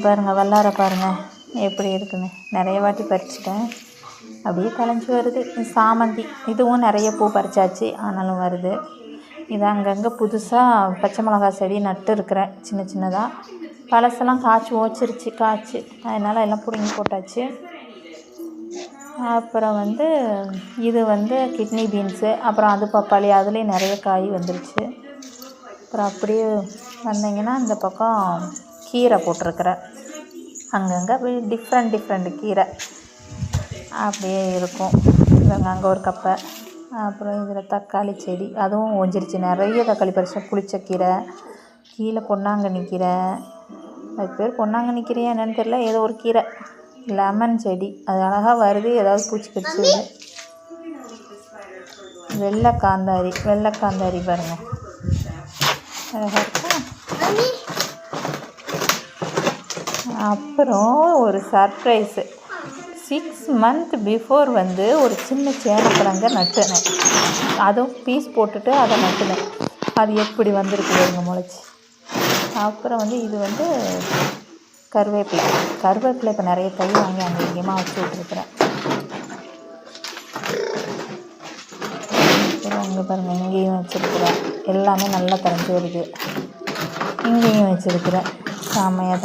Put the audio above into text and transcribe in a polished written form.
பாருங்கள் வல்லாரை பாருங்கள் எப்படி இருக்குன்னு. நிறைய வாட்டி பறிச்சிட்டேன், அப்படியே தழைஞ்சி வருது. சாமந்தி இதுவும் நிறைய பூ பறிச்சாச்சு, ஆனாலும் வருது. இது அங்கங்கே புதுசாக பச்சை மிளகா செடி நட்டு இருக்கிறேன், சின்ன சின்னதாக. பழசெல்லாம் காய்ச்சி ஓச்சிருச்சு, அதனால் எல்லாம் பிடுங்கி போட்டாச்சு. அப்புறம் இது கிட்னி பீன்ஸு, அப்புறம் அது பப்பாளி, அதுலேயும் நிறைய காய் வந்துருச்சு. அப்புறம் அப்படியே வந்தீங்கன்னா இந்த பக்கம் கீரை போட்டிருக்கிறேன். அங்கங்கே டிஃப்ரெண்ட் கீரை அப்படியே இருக்கும். அங்கே ஒரு கப்பை. அப்புறம் இதில் தக்காளி செடி, அதுவும் ஓஞ்சிருச்சு. நிறைய தக்காளி பறிச்சேன். புளிச்சக்கீரை, கீழே பொன்னாங்கண்ணி கீரை, அது பேர் பொன்னாங்கண்ணி கீரையா என்னென்னு தெரியல, ஏதோ ஒரு கீரை. லெமன் செடி, அது அழகாக வருது, ஏதாவது பூச்சி கடிச்சிது. வெள்ளை காந்தாரி பாருங்கள், அழகாக இருக்கா. அப்புறம் ஒரு சர்ப்ரைஸு, 6 months பிஃபோர் ஒரு சின்ன சேனக்கிழங்க நட்டுனேன். அதுவும் பீஸ் போட்டுட்டு அதை நட்டுனேன். அது எப்படி வந்திருக்கு பாருங்க, முளைச்சி. அப்புறம் இது கருவேப்பிலை இப்போ நிறைய தை வாங்கி அங்கே இங்கேயுமா வச்சு விட்ருக்குறேன். அப்புறம் அங்கே பாருங்கள், இங்கேயும் வச்சுருக்குறேன். எல்லாமே நல்லா தரைஞ்சி வருது. இங்கேயும் வச்சுருக்குறேன், செம்மையாக